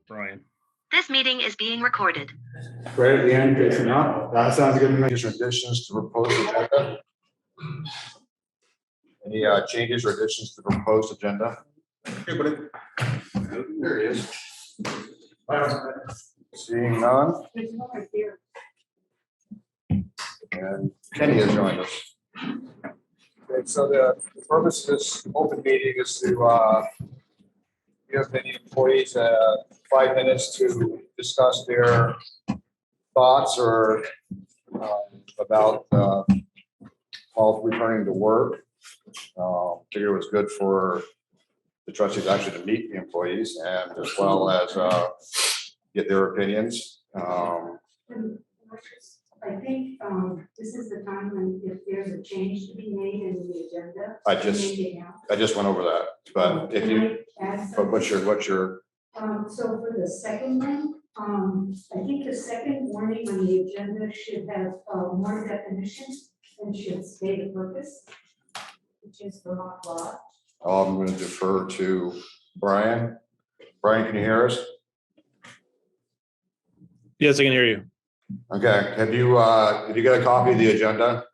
Brian. This meeting is being recorded. Right at the end, pacing up. That sounds good to me. Just additions to proposed agenda. Any changes or additions to the proposed agenda? There he is. Seeing none. And Kenny has joined us. Okay, so the purpose of this open meeting is to give the employees 5 minutes to discuss their thoughts or about health returning to work. Figure it was good for the trustees actually to meet the employees and as well as get their opinions. I think this is the time when if there's a change to be made in the agenda. I just went over that, but if you, but what's your, so for the second one, I think the second warning on the agenda should have more definition and should state a purpose, which is Vermont law. I'm going to defer to Brian. Brian, can you hear us? Yes, I can hear you. Okay, have you got a copy of the agenda?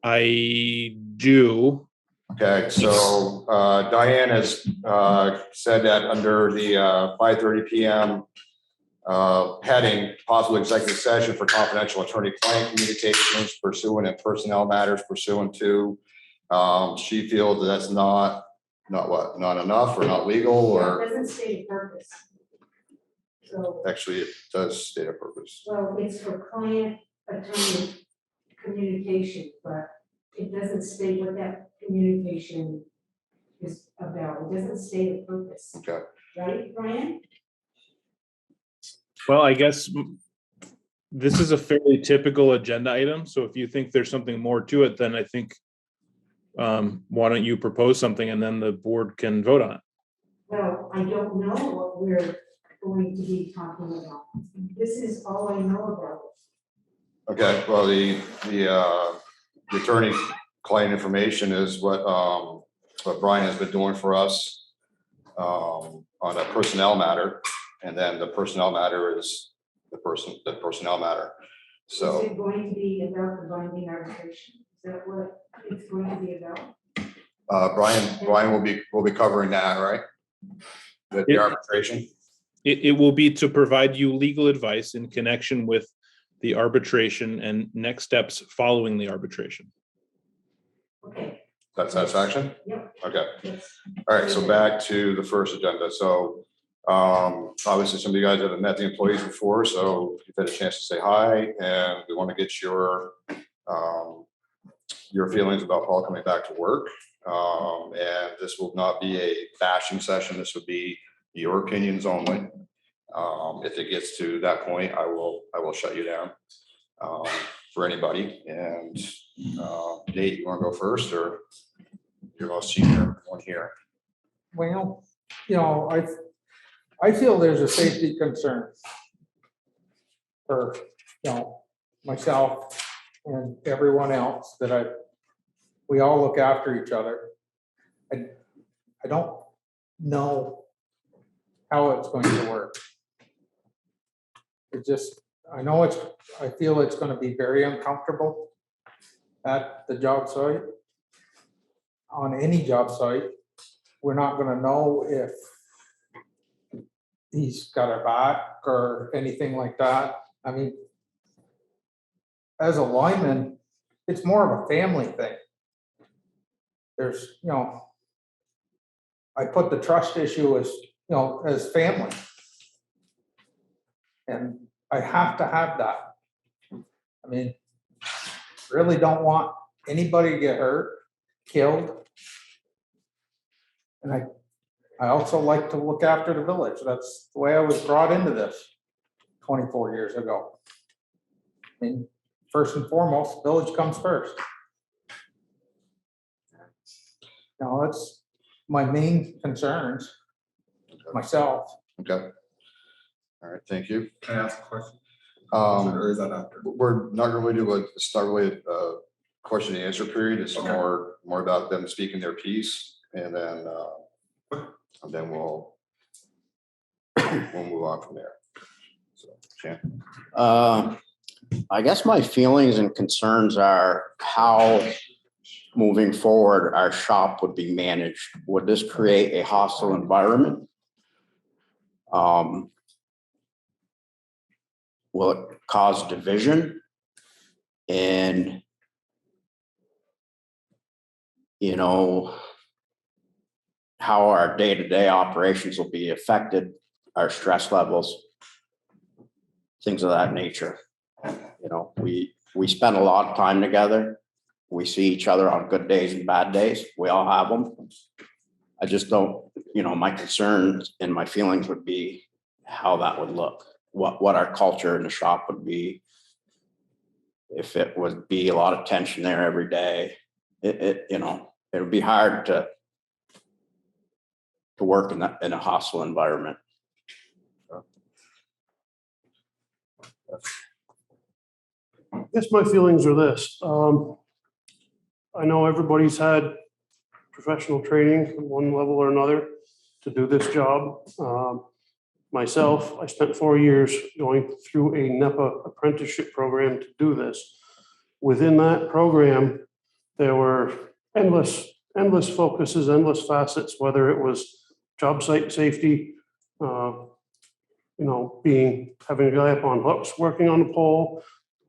I do. Okay, so Diane has said that under the 5:30 p.m. Heading, possible executive session for confidential attorney-client communications pursuant and personnel matters pursuant to, she feels that that's not enough or not legal or. It doesn't state a purpose. So, Actually, it does state a purpose. well, it's for client attorney communication, but it doesn't state what that communication is about. It doesn't state a purpose. Okay. Right, Brian? Well, I guess this is a fairly typical agenda item. So if you think there's something more to it, then I think why don't you propose something and then the board can vote on it? Well, I don't know what we're going to be talking about. This is all I know about it. Okay, well, the attorney client information is what Brian has been doing for us on a personnel matter, and then the personnel matter is the personnel matter. So is it going to be about the binding arbitration? Is that what it's going to be about? Brian will be covering that, right? The arbitration. It will be to provide you legal advice in connection with the arbitration and next steps following the arbitration. Okay. That's satisfaction? Yep. Okay. Yes. All right, so back to the first agenda. So obviously some of you guys haven't met the employees before, so you've had a chance to say hi, and we want to get your feelings about Paul coming back to work. And this will not be a bashing session. This would be your opinions only. If it gets to that point, I will shut you down for anybody. And Nate, you want to go first, or you're most senior one here? Well, I feel there's a safety concern for, myself and everyone else that we all look after each other. I don't know how it's going to work. I feel it's going to be very uncomfortable at the job site. On any job site, we're not going to know if he's got a back or anything like that. I mean, as a lineman, it's more of a family thing. There's, I put the trust issue as family. And I have to have that. I mean, really don't want anybody to get hurt, killed. And I also like to look after the village. That's the way I was brought into this 24 years ago. I mean, first and foremost, village comes first. Now, that's my main concerns, myself. Okay. All right, thank you. Can I ask a question? Or is that after? we're not going to do it's not really a question and answer period. It's more about them speaking their piece, and then we'll move on from there. So, Shan. I guess my feelings and concerns are how moving forward our shop would be managed. Would this create a hostile environment? Will it cause division? And, how our day-to-day operations will be affected, our stress levels, things of that nature. We spend a lot of time together. We see each other on good days and bad days. We all have them. I just don't, my concerns and my feelings would be how that would look, what our culture in the shop would be. If it would be a lot of tension there every day, it would be hard to work in a hostile environment. I guess my feelings are this. I know everybody's had professional training at one level or another to do this job. Myself, I spent 4 years going through a NEPA apprenticeship program to do this. Within that program, there were endless focuses, endless facets, whether it was job site safety, having a guy up on hooks, working on a pole,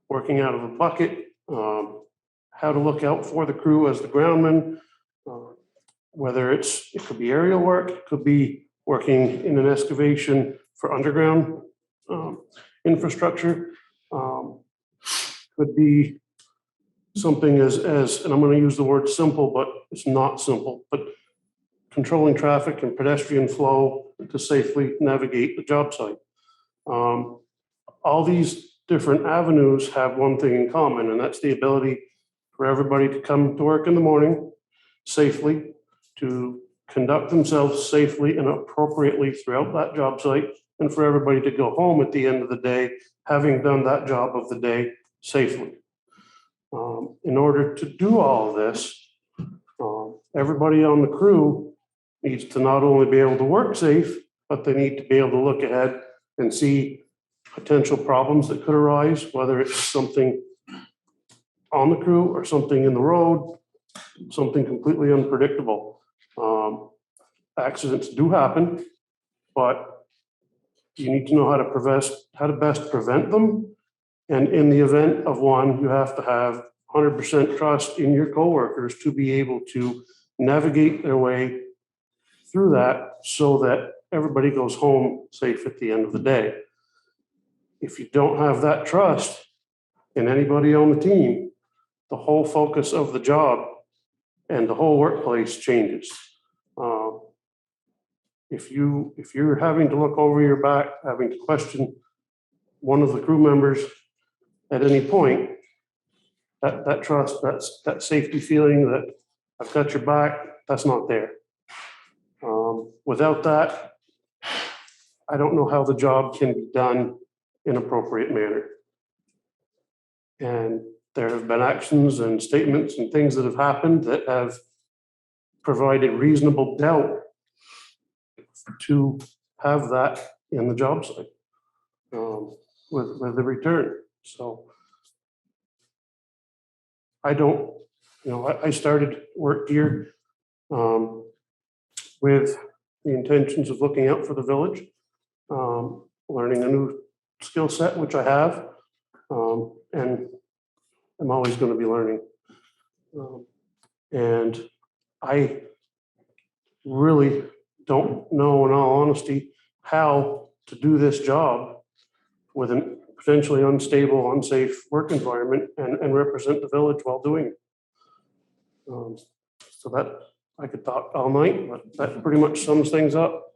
working out of a bucket, how to look out for the crew as the groundman, whether it could be aerial work, it could be working in an excavation for underground infrastructure, could be something as, and I'm going to use the word simple, but it's not simple, but controlling traffic and pedestrian flow to safely navigate the job site. All these different avenues have one thing in common, and that's the ability for everybody to come to work in the morning safely, to conduct themselves safely and appropriately throughout that job site, and for everybody to go home at the end of the day, having done that job of the day safely. In order to do all of this, everybody on the crew needs to not only be able to work safe, but they need to be able to look ahead and see potential problems that could arise, whether it's something on the crew or something in the road, something completely unpredictable. Accidents do happen, but you need to know how to best prevent them. And in the event of one, you have to have 100% trust in your coworkers to be able to navigate their way through that so that everybody goes home safe at the end of the day. If you don't have that trust in anybody on the team, the whole focus of the job and the whole workplace changes. If you're having to look over your back, having to question one of the crew members at any point, that trust, that safety feeling that I've got your back, that's not there. Without that, I don't know how the job can be done in an appropriate manner. And there have been actions and statements and things that have happened that have provided reasonable doubt to have that in the job site with the return. So I don't, I started work here with the intentions of looking out for the village, learning a new skill set, which I have, and I'm always going to be learning. And I really don't know, in all honesty, how to do this job with a potentially unstable, unsafe work environment and represent the village while doing it. So that I could talk all night, but that pretty much sums things up.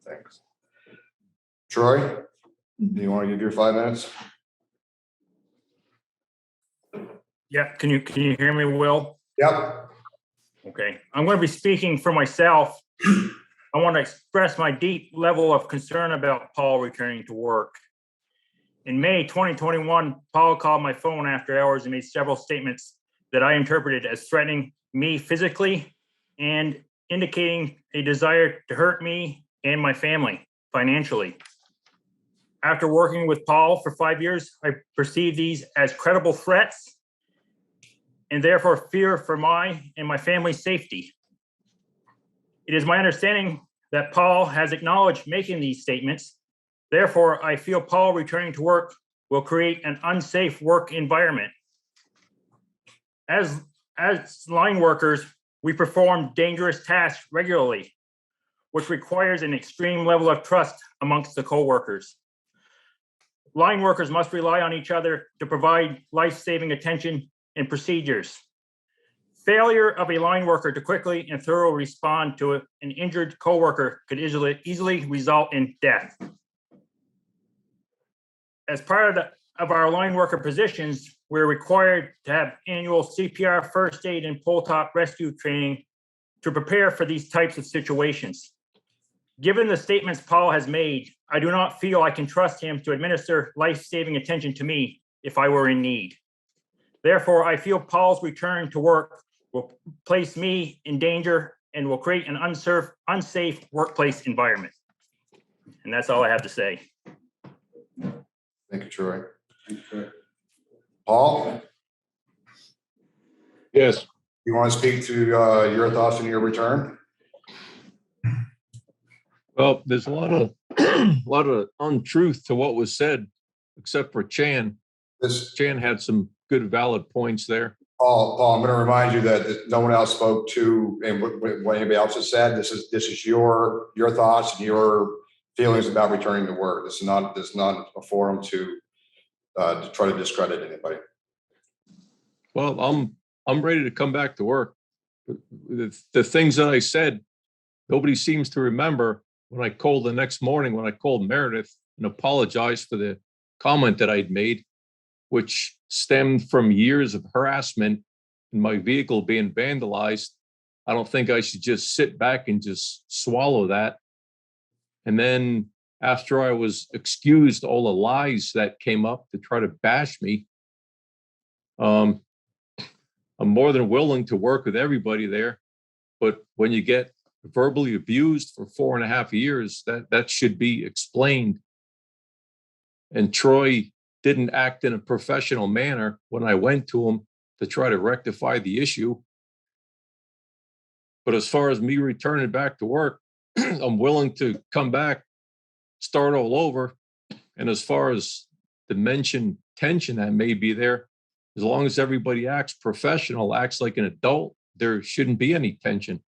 Thanks. Troy, do you want to give your 5 minutes? Yeah, can you hear me, Will? Yep. Okay, I'm going to be speaking for myself. I want to express my deep level of concern about Paul returning to work. In May 2021, Paul called my phone after hours and made several statements that I interpreted as threatening me physically and indicating a desire to hurt me and my family financially. After working with Paul for 5 years, I perceive these as credible threats and therefore fear for my and my family's safety. It is my understanding that Paul has acknowledged making these statements. Therefore, I feel Paul returning to work will create an unsafe work environment. As line workers, we perform dangerous tasks regularly, which requires an extreme level of trust amongst the co-workers. Line workers must rely on each other to provide life-saving attention and procedures. Failure of a line worker to quickly and thoroughly respond to an injured coworker could easily result in death. As part of our line worker positions, we're required to have annual CPR, first aid, and pole top rescue training to prepare for these types of situations. Given the statements Paul has made, I do not feel I can trust him to administer life-saving attention to me if I were in need. Therefore, I feel Paul's return to work will place me in danger and will create an unsafe workplace environment. And that's all I have to say. Thank you, Troy. Paul, Yes. you want to speak to your thoughts on your return? Well, there's a lot of untruth to what was said, except for Chan. Chan had some good, valid points there. Paul, I'm going to remind you that no one else spoke to, and what anybody else has said. This is your thoughts and your feelings about returning to work. This is not a forum to try to discredit anybody. Well, I'm ready to come back to work. The things that I said, nobody seems to remember. When I called the next morning, when I called Meredith and apologized for the comment that I'd made, which stemmed from years of harassment and my vehicle being vandalized, I don't think I should just sit back and just swallow that. And then after I was excused all the lies that came up to try to bash me, I'm more than willing to work with everybody there. But when you get verbally abused for 4.5 years, that should be explained. And Troy didn't act in a professional manner when I went to him to try to rectify the issue. But as far as me returning back to work, I'm willing to come back, start all over. And as far as the mentioned tension that may be there, as long as everybody acts professional, acts like an adult, there shouldn't be any tension.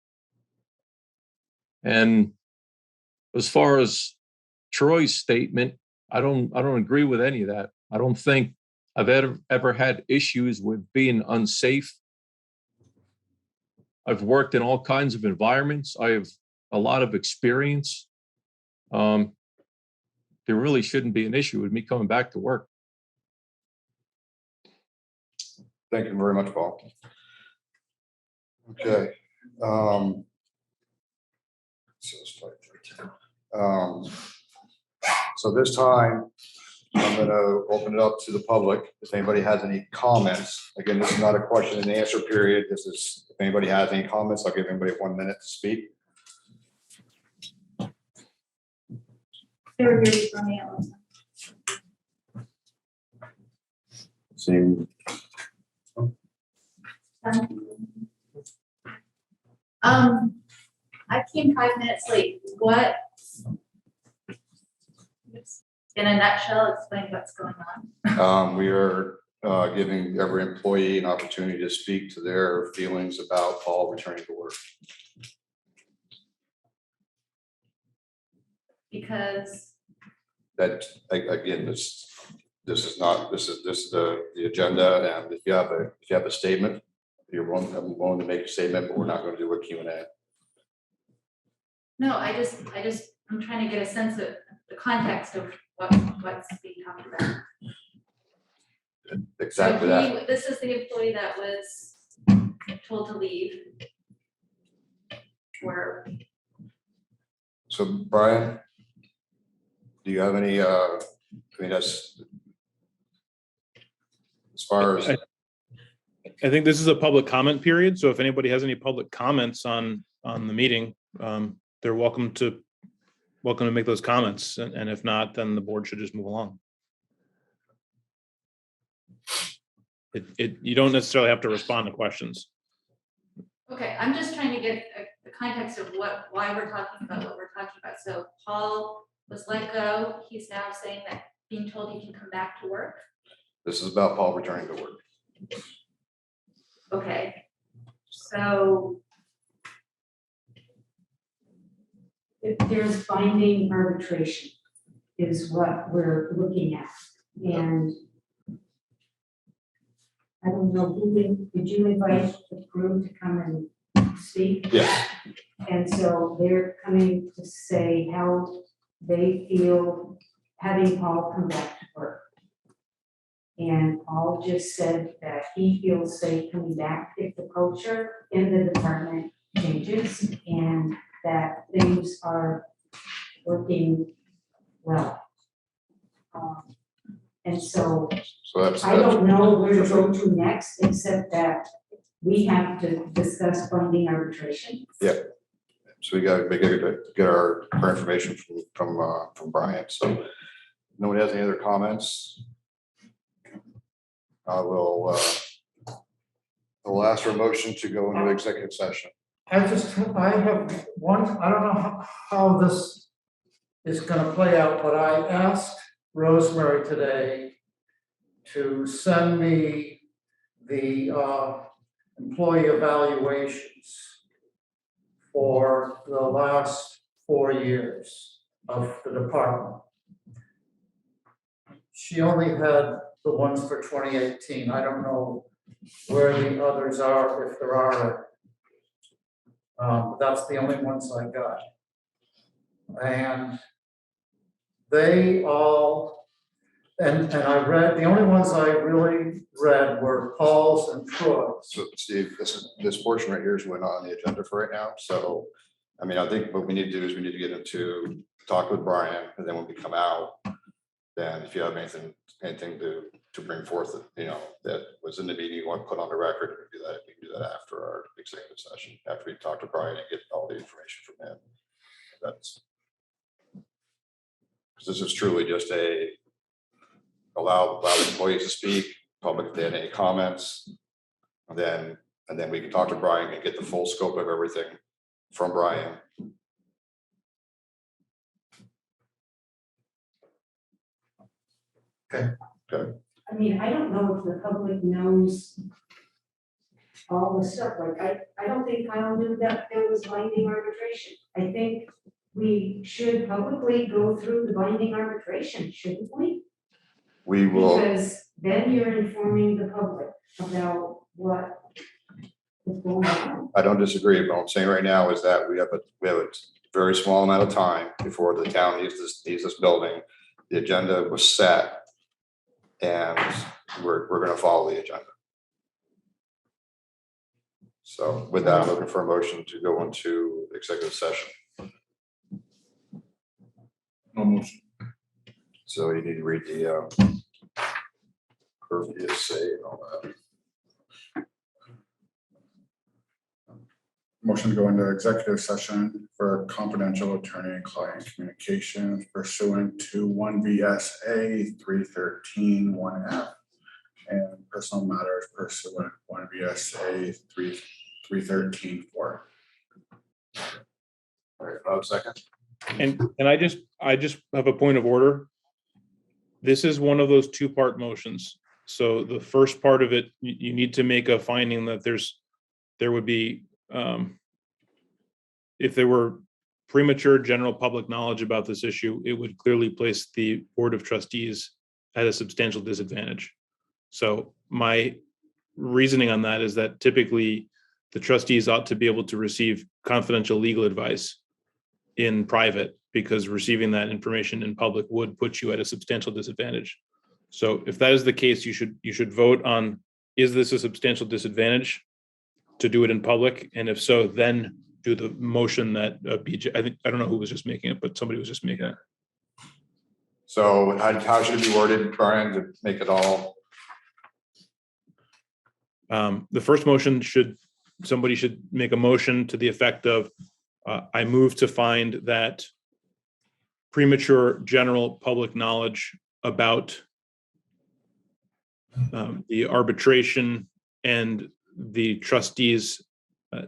And as far as Troy's statement, I don't agree with any of that. I don't think I've ever had issues with being unsafe. I've worked in all kinds of environments. I have a lot of experience. There really shouldn't be an issue with me coming back to work. Thank you very much, Paul. Okay. So this time, I'm going to open it up to the public. If anybody has any comments, again, this is not a question and answer period. This is, if anybody has any comments, I'll give anybody 1 minute to speak. Seeing I came 5 minutes late. What? In a nutshell, explain what's going on. we are giving every employee an opportunity to speak to their feelings about Paul returning to work. Because That again, this is the agenda, and if you have a statement, I'm willing to make a statement, but we're not going to do a Q&A. no, I'm trying to get a sense of the context of what's being talked about. exactly So that. This is the employee that was told to leave. Or So Brian, do you have any, I mean, that's as far as, I think this is a public comment period, so if anybody has any public comments on the meeting, they're welcome to make those comments, and if not, then the board should just move along. You don't necessarily have to respond to questions. okay, I'm just trying to get the context of why we're talking about what we're talking about. So Paul was let go. He's now saying that being told he can come back to work. this is about Paul returning to work. Okay, so If there's binding arbitration is what we're looking at. And I don't know, did you invite the crew to come and speak? Yes. And so they're coming to say how they feel having Paul come back to work. And Paul just said that he feels safe coming back if the culture in the department changes and that things are working well. And so So that's, I don't know where to go to next, except that we have to discuss binding arbitration. so we got to get our information from Brian. So nobody has any other comments? I will ask for a motion to go into executive session. I have one, I don't know how this is gonna play out, but I asked Rosemary today to send me the employee evaluations for the last 4 years of the department. She only had the ones for 2018. I don't know where the others are, if there are. That's the only ones I got. And they all, and I read, the only ones I really read were Paul's and Troy's. So Steve, this portion right here is not on the agenda for right now. So, I mean, I think what we need to do is we need to get into talk with Brian, and then when we come out, then if you have anything to bring forth, that was in the meeting you want to put on the record, we can do that after our executive session, after we talk to Brian and get all the information from him. That's because this is truly just allow employees to speak, public if they had any comments, and then we can talk to Brian and get the full scope of everything from Brian. Okay. I mean, I don't know if the public knows all the stuff, like, I don't think Kyle knew that there was binding arbitration. I think we should publicly go through the binding arbitration, shouldn't we? We will. Because then you're informing the public about what is going on. I don't disagree, but what I'm saying right now is that we have a very small amount of time before the town needs this building. The agenda was set, and we're going to follow the agenda. So with that, I'm looking for a motion to go into executive session. No motion. So you need to read the pervious say and all that. Motion to go into executive session for confidential attorney and client communications pursuant to 1 VSA 313 1F and personal matters pursuant 1 VSA 313 4. All right, second. And I just have a point of order. This is one of those two-part motions. So the first part of it, you need to make a finding that there would be, if there were premature general public knowledge about this issue, it would clearly place the Board of Trustees at a substantial disadvantage. So my reasoning on that is that typically the trustees ought to be able to receive confidential legal advice in private, because receiving that information in public would put you at a substantial disadvantage. So if that is the case, you should vote on, is this a substantial disadvantage to do it in public? And if so, then do the motion that BJ, I don't know who was just making it, but somebody was just making it. So how should it be worded, Brian, to make it all? The first motion somebody should make a motion to the effect of, I move to find that premature general public knowledge about the arbitration and the trustees'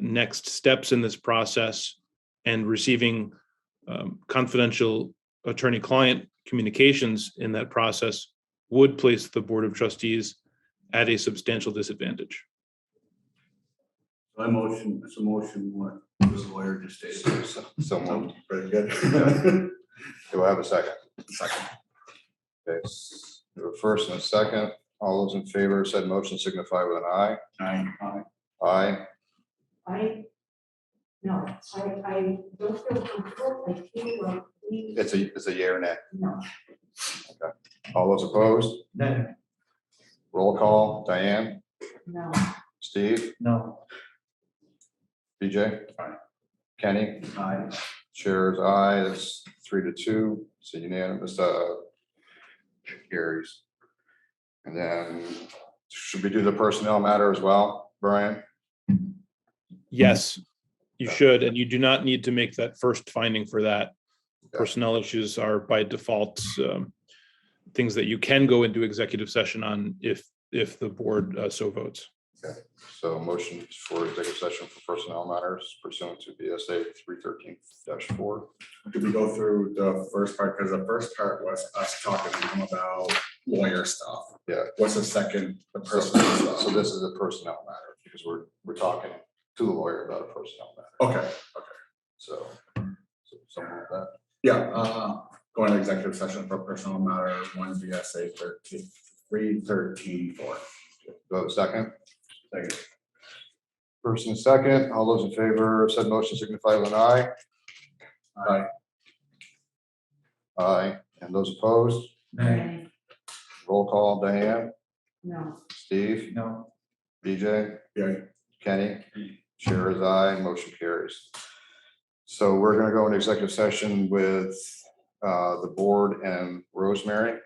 next steps in this process and receiving confidential attorney-client communications in that process would place the Board of Trustees at a substantial disadvantage. My motion, it's a motion, what the lawyer just stated. Someone, Very good. do I have a second? Second. Okay, do a first and a second. All those in favor of said motion signify with an aye. Aye. Aye. I don't feel comfortable. I feel like we, It's a yea or nay. no. All those opposed? No. Roll call. Diane, No. Steve, No. BJ? Aye. Kenny? Aye. Chair is aye. That's 3-2. So unanimous, carries. And then should we do the personnel matter as well, Brian? Yes, you should, and you do not need to make that first finding for that. Personnel issues are by default things that you can go into executive session on if the board so votes. Okay, so motion for executive session for personnel matters pursuant to BSA 313-4. Did we go through the first part? Because the first part was us talking to him about lawyer stuff. Yeah. What's the second? The So personnel stuff. so this is a personnel matter because we're talking to the lawyer about a personnel matter. Okay, So something like that. yeah, going to executive session for personnel matter, 1 VSA 313-4. Do I have a second? Second. First and second, all those in favor of said motion signify with an aye. Aye. Aye, and those opposed? Nay. Roll call. Diane, No. Steve, No. BJ, Yeah. Kenny, chair is aye, motion carries. So we're gonna go into executive session with the board and Rosemary,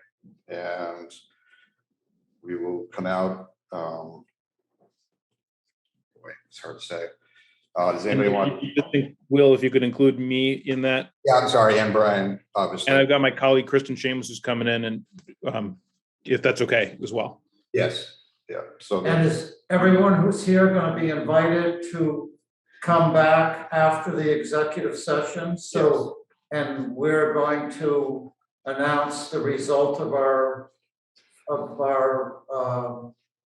and we will come out. Wait, it's hard to say. Does anybody want? Will, if you could include me in that, Yeah, I'm sorry, and Brian, obviously. and I've got my colleague Kristen Shamus who's coming in, and if that's okay as well. Yes, yeah, so. And is everyone who's here gonna be invited to come back after the executive session? So, and we're going to announce the result of our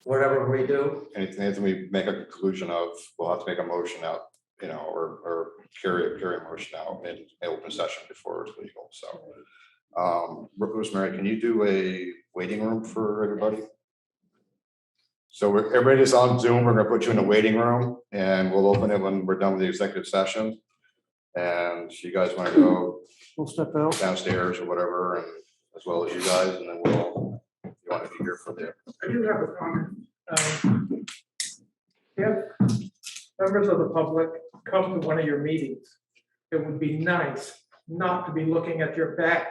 whatever we do. Anything we make a conclusion of, we'll have to make a motion out, or carry a motion out in open session before it's legal, so. Rosemary, can you do a waiting room for everybody? So everybody's on Zoom, we're gonna put you in a waiting room and we'll open it when we're done with the executive session. And if you guys wanna go We'll step out. downstairs or whatever, and as well as you guys, and then if you wanna be here for the. I do have a comment. If members of the public come to one of your meetings, it would be nice not to be looking at your back.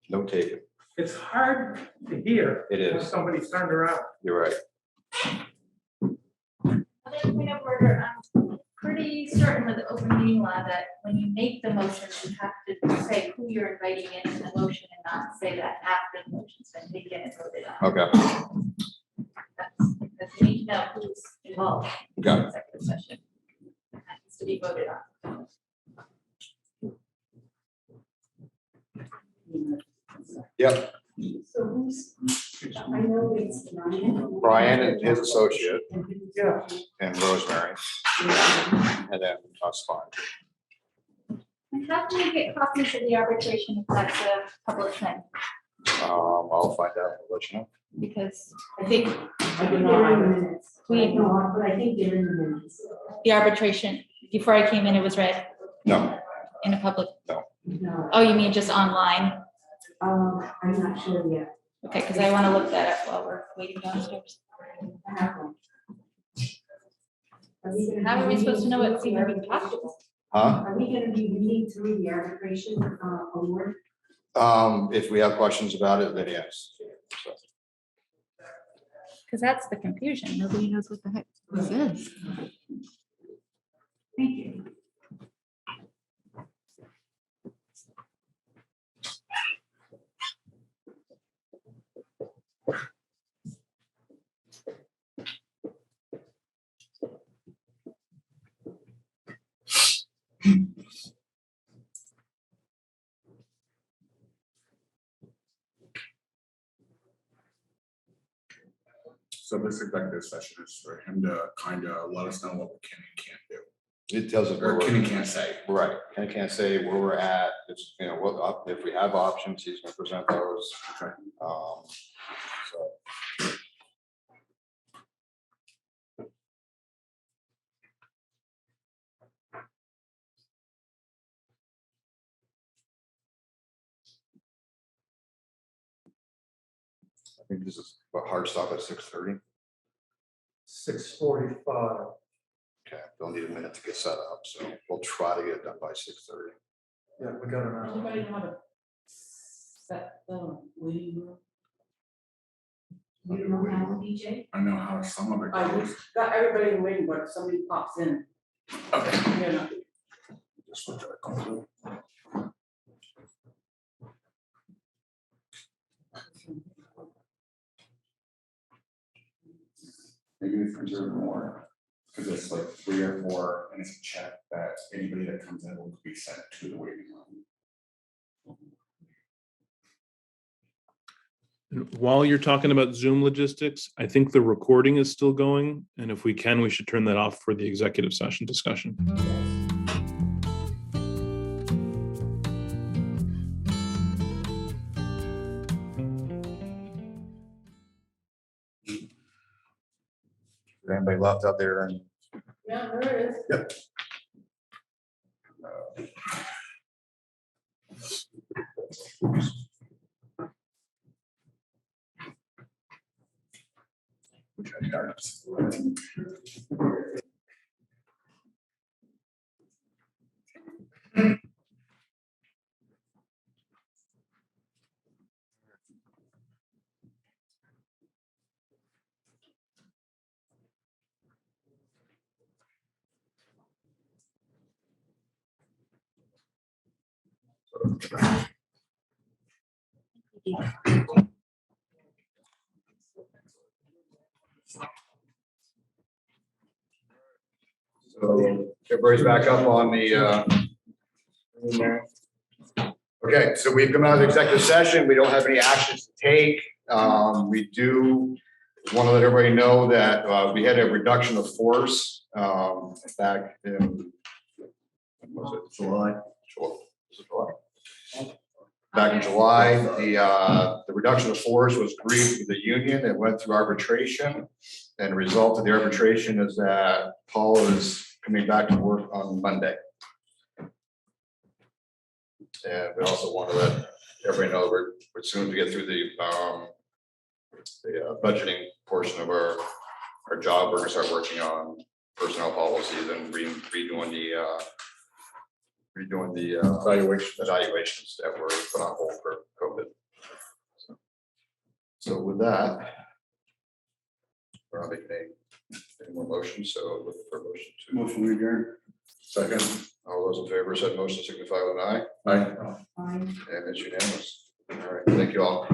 No taken, It's hard to hear. It is. When somebody's turned around. you're right. Other point of order, I'm pretty certain with the open meeting law that when you make the motion, you have to say who you're inviting in the motion and not say that after the motion's been taken and voted on. Okay, That's because you need to know who's involved in Got the executive session. That needs to be voted on. yep, So who's, I know it's Brian. Brian and his associate Yeah. and Rosemary, and then us fine. And how can we get copies of the arbitration if that's a public thing? I'll find out, and let you know. Because I think I think they're in the minutes. We- No, but I think they're in the minutes. the arbitration, before I came in, it was read No, in a public. No. Oh, you mean just online? I'm not sure yet. Okay, because I want to look that up while we're waiting downstairs. I have one. Are we gonna How are we be supposed to know reading what's through even the being talked about? Huh? Are we gonna be reading through the arbitration award? If we have questions about it, then yes. So, Because that's the confusion. Nobody knows what the heck this is. Thank you. So this executive session is for him to kind of let us know what we can and can't do, it tells us where or can and we're, can't say. right, I can't say where we're at, it's, you know, what, if we have options, he's gonna present those. Okay. So, I think this is a hard stop at 6:30. 6:45. Okay, they'll need a minute to get set up, so we'll try to get it done by 6:30. Yeah, we got an hour. Anybody know how to set the waiting room? You don't know how, DJ? I know how some of it I goes. just got everybody in waiting, but if somebody pops in, Okay. you know, Just look at it, go through. Maybe if we do more, because it's like 3 or 4, and it's a check that anybody that comes in will be sent to the waiting room. And while you're talking about Zoom logistics, I think the recording is still going, and if we can, we should turn that off for the executive session discussion. Is there anybody left out there? And yeah, there it is. Which I got. so everybody's back up on the, okay, so we've come out of the executive session. We don't have any actions to take. We do want to let everybody know that we had a reduction of force back in, when was it July? Was it July? Back in July, the reduction of force was agreed with the union. It went through arbitration. And the result of the arbitration is that Paul is coming back to work on Monday. And we also want to let everybody know we're soon to get through the budgeting portion of our job. We're gonna start working on personnel policies and redoing the evaluations that were put on hold for COVID. So with that, we're not making any more motions, so looking for a motion to. Motion adjourned. Second. All those in favor of said motion signify with an aye. Aye. Fine. And it's unanimous. All right, thank you all.